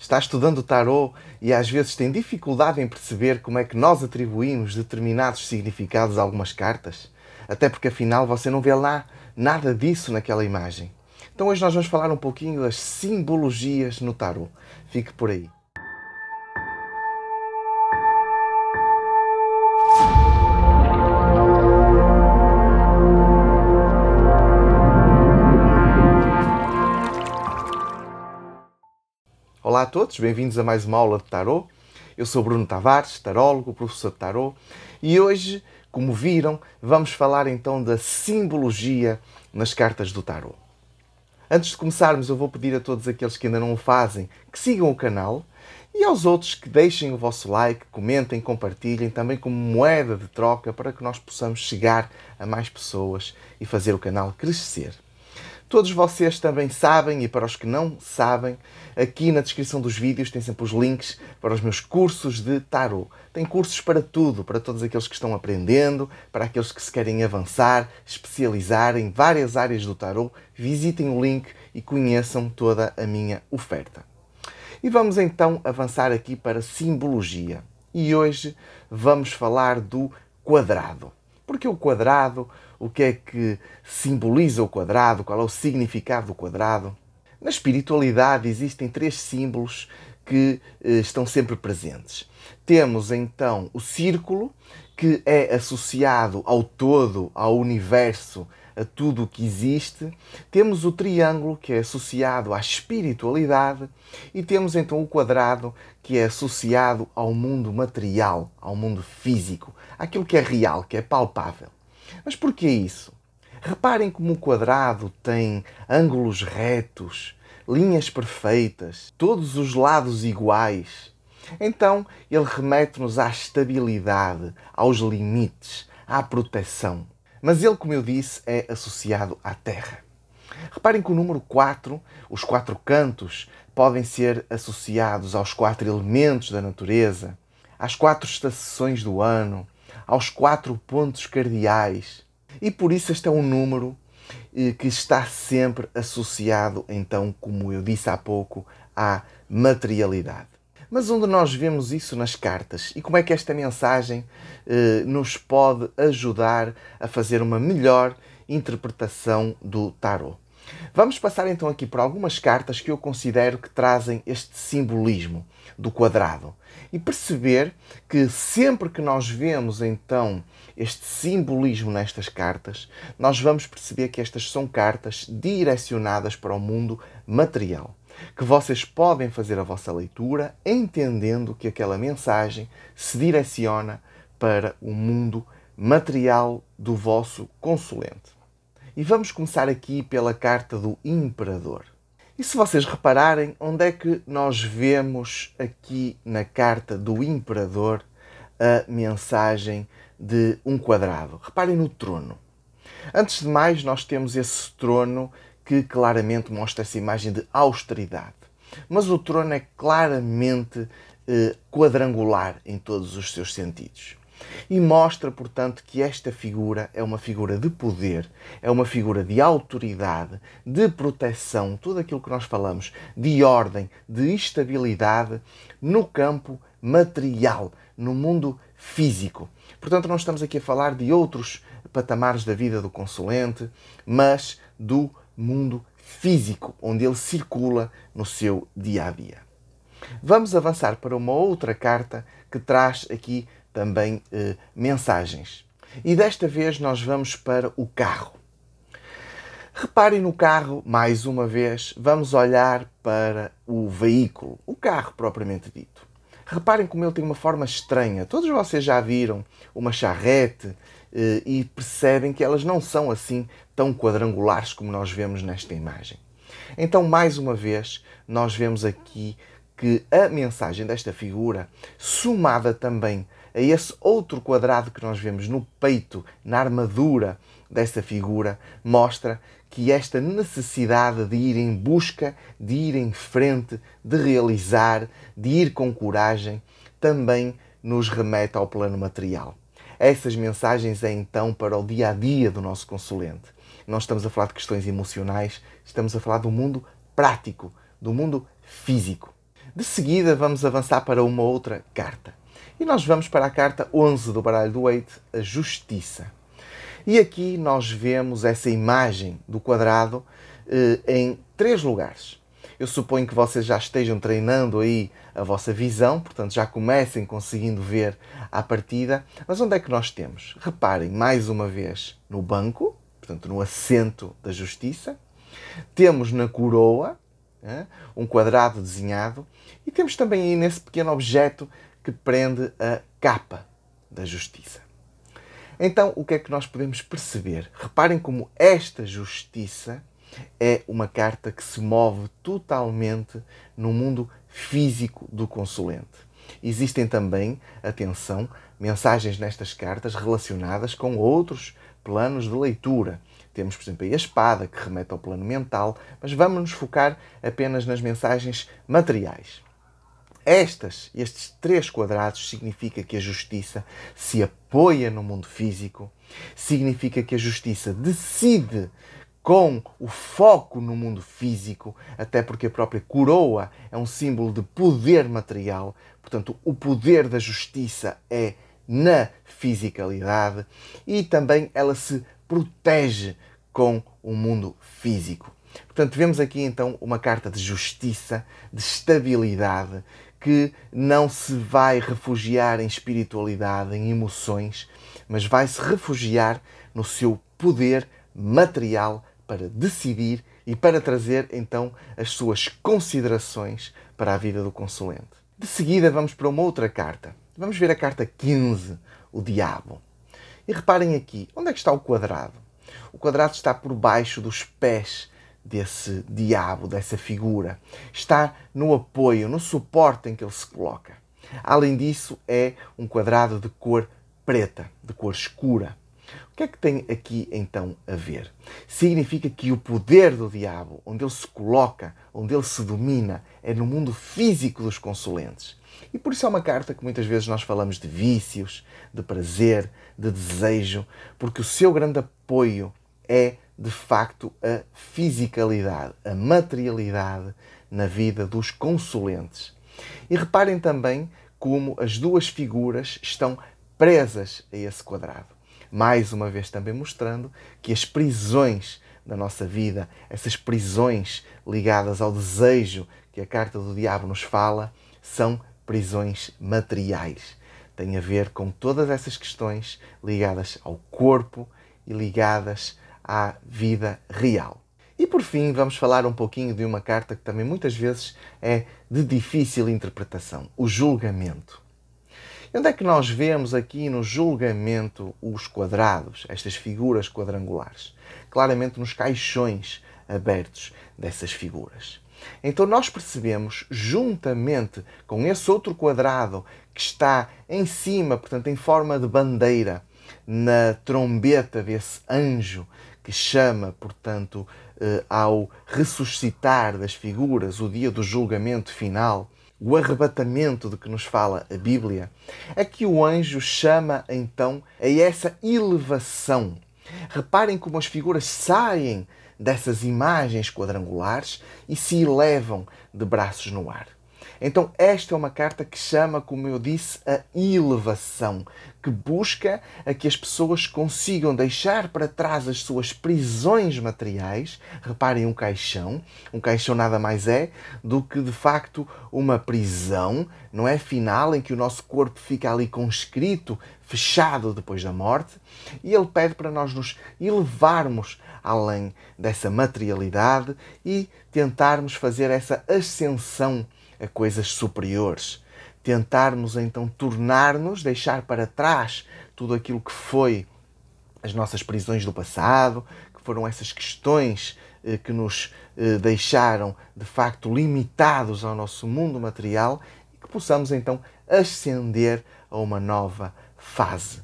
Está estudando o tarô e às vezes tem dificuldade em perceber como é que nós atribuímos determinados significados a algumas cartas? Até porque afinal você não vê lá nada disso naquela imagem. Então hoje nós vamos falar um pouquinho das simbologias no tarô. Fique por aí. Olá a todos, bem-vindos a mais uma aula de tarô. Eu sou Bruno Tavares, tarólogo, professor de tarô, e hoje, como viram, vamos falar então da simbologia nas cartas do tarô. Antes de começarmos, eu vou pedir a todos aqueles que ainda não o fazem que sigam o canal e aos outros que deixem o vosso like, comentem, compartilhem, também como moeda de troca para que nós possamos chegar a mais pessoas e fazer o canal crescer. Todos vocês também sabem, e para os que não sabem, aqui na descrição dos vídeos tem sempre os links para os meus cursos de tarô. Tem cursos para tudo, para todos aqueles que estão aprendendo, para aqueles que se querem avançar, especializar em várias áreas do tarô. Visitem o link e conheçam toda a minha oferta. E vamos então avançar aqui para simbologia. E hoje vamos falar do quadrado. Porque o quadrado, o que é que simboliza o quadrado, qual é o significado do quadrado? Na espiritualidade existem três símbolos que estão sempre presentes. Temos então o círculo, que é associado ao todo, ao universo, a tudo o que existe. Temos o triângulo, que é associado à espiritualidade. E temos então o quadrado, que é associado ao mundo material, ao mundo físico, àquilo que é real, que é palpável. Mas porquê isso? Reparem como o quadrado tem ângulos retos, linhas perfeitas, todos os lados iguais. Então, ele remete-nos à estabilidade, aos limites, à proteção. Mas ele, como eu disse, é associado à Terra. Reparem que o número 4, os 4 cantos, podem ser associados aos 4 elementos da natureza, às 4 estações do ano, aos 4 pontos cardeais. E por isso este é um número que está sempre associado, então, como eu disse há pouco, à materialidade. Mas onde nós vemos isso nas cartas? E como é que esta mensagem nos pode ajudar a fazer uma melhor interpretação do tarô? Vamos passar então aqui por algumas cartas que eu considero que trazem este simbolismo do quadrado e perceber que sempre que nós vemos então este simbolismo nestas cartas, nós vamos perceber que estas são cartas direcionadas para o mundo material, que vocês podem fazer a vossa leitura entendendo que aquela mensagem se direciona para o mundo material do vosso consulente. E vamos começar aqui pela carta do Imperador. E se vocês repararem, onde é que nós vemos aqui na carta do Imperador a mensagem de um quadrado? Reparem no trono. Antes de mais, nós temos esse trono que claramente mostra essa imagem de austeridade. Mas o trono é claramente quadrangular em todos os seus sentidos. E mostra, portanto, que esta figura é uma figura de poder, é uma figura de autoridade, de proteção, tudo aquilo que nós falamos, de ordem, de estabilidade no campo material, no mundo físico. Portanto, não estamos aqui a falar de outros patamares da vida do consulente, mas do mundo físico, onde ele circula no seu dia-a-dia. Vamos avançar para uma outra carta que traz aqui também mensagens. E desta vez nós vamos para o carro. Reparem no carro, mais uma vez, vamos olhar para o veículo, o carro propriamente dito. Reparem como ele tem uma forma estranha. Todos vocês já viram uma charrete e percebem que elas não são assim tão quadrangulares como nós vemos nesta imagem. Então, mais uma vez, nós vemos aqui que a mensagem desta figura, somada também a esse outro quadrado que nós vemos no peito, na armadura dessa figura, mostra que esta necessidade de ir em busca, de ir em frente, de realizar, de ir com coragem, também nos remete ao plano material. Essas mensagens é então para o dia-a-dia do nosso consulente. Não estamos a falar de questões emocionais, estamos a falar do mundo prático, do mundo físico. De seguida vamos avançar para uma outra carta. E nós vamos para a carta 11 do baralho do Waite, a Justiça. E aqui nós vemos essa imagem do quadrado em 3 lugares. Eu suponho que vocês já estejam treinando aí a vossa visão, portanto já comecem conseguindo ver à partida. Mas onde é que nós temos? Reparem mais uma vez no banco, portanto no assento da Justiça. Temos na coroa um quadrado desenhado e temos também aí nesse pequeno objeto que prende a capa da Justiça. Então, o que é que nós podemos perceber? Reparem como esta Justiça é uma carta que se move totalmente no mundo físico do Consulente. Existem também, atenção, mensagens nestas cartas relacionadas com outros planos de leitura. Temos, por exemplo, aí a espada, que remete ao plano mental, mas vamos nos focar apenas nas mensagens materiais. Estes 3 quadrados significa que a Justiça se apoia no mundo físico, significa que a Justiça decide com o foco no mundo físico, até porque a própria coroa é um símbolo de poder material, portanto, o poder da Justiça é na fisicalidade e também ela se protege com o mundo físico. Portanto, vemos aqui então uma carta de justiça, de estabilidade, que não se vai refugiar em espiritualidade, em emoções, mas vai se refugiar no seu poder material para decidir e para trazer então as suas considerações para a vida do Consulente. De seguida vamos para uma outra carta. Vamos ver a carta 15, o Diabo. E reparem aqui, onde é que está o quadrado? O quadrado está por baixo dos pés desse diabo, dessa figura. Está no apoio, no suporte em que ele se coloca. Além disso, é um quadrado de cor preta, de cor escura. O que é que tem aqui então a ver? Significa que o poder do diabo, onde ele se coloca, onde ele se domina, é no mundo físico dos Consulentes. E por isso é uma carta que muitas vezes nós falamos de vícios, de prazer, de desejo, porque o seu grande apoio é, de facto, a fisicalidade, a materialidade na vida dos Consulentes. E reparem também como as 2 figuras estão presas a esse quadrado. Mais uma vez também mostrando que as prisões da nossa vida, essas prisões ligadas ao desejo que a carta do diabo nos fala, são prisões materiais. Tem a ver com todas essas questões ligadas ao corpo e ligadas à vida real. E por fim, vamos falar um pouquinho de uma carta que também muitas vezes é de difícil interpretação, o julgamento. E onde é que nós vemos aqui no julgamento os quadrados, estas figuras quadrangulares? Claramente nos caixões abertos dessas figuras. Então nós percebemos, juntamente com esse outro quadrado que está em cima, portanto em forma de bandeira, na trombeta desse anjo que chama, portanto, ao ressuscitar das figuras, o dia do julgamento final, o arrebatamento de que nos fala a Bíblia, é que o anjo chama então a essa elevação. Reparem como as figuras saem dessas imagens quadrangulares e se elevam de braços no ar. Então esta é uma carta que chama, como eu disse, a elevação, que busca a que as pessoas consigam deixar para trás as suas prisões materiais. Reparem, um caixão nada mais é do que, de facto, uma prisão, não é, final, em que o nosso corpo fica ali conscrito, fechado depois da morte, e ele pede para nós nos elevarmos além dessa materialidade e tentarmos fazer essa ascensão a coisas superiores. Tentarmos então tornar-nos, deixar para trás tudo aquilo que foi as nossas prisões do passado, que foram essas questões que nos deixaram de facto limitados ao nosso mundo material e que possamos então ascender a uma nova fase.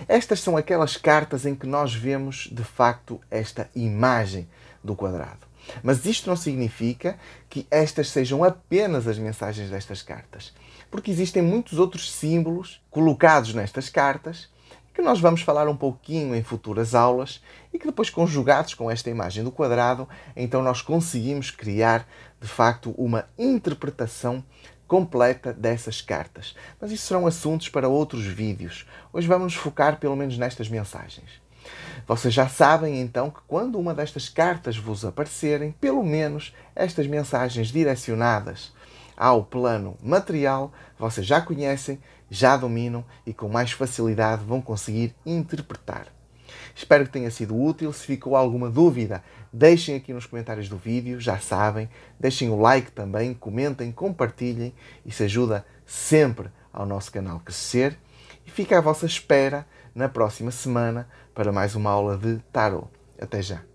Estas são aquelas cartas em que nós vemos de facto esta imagem do quadrado. Mas isto não significa que estas sejam apenas as mensagens destas cartas, porque existem muitos outros símbolos colocados nestas cartas que nós vamos falar um pouquinho em futuras aulas e que depois, conjugados com esta imagem do quadrado, então nós conseguimos criar, de facto, uma interpretação completa dessas cartas. Mas isso serão assuntos para outros vídeos. Hoje vamos nos focar pelo menos nestas mensagens. Vocês já sabem então que quando uma destas cartas vos aparecerem, pelo menos estas mensagens direcionadas ao plano material, vocês já conhecem, já dominam e com mais facilidade vão conseguir interpretar. Espero que tenha sido útil. Se ficou alguma dúvida, deixem aqui nos comentários do vídeo, já sabem. Deixem o like também, comentem, compartilhem. Isso ajuda sempre ao nosso canal a crescer. E fico à vossa espera na próxima semana para mais uma aula de Tarot. Até já!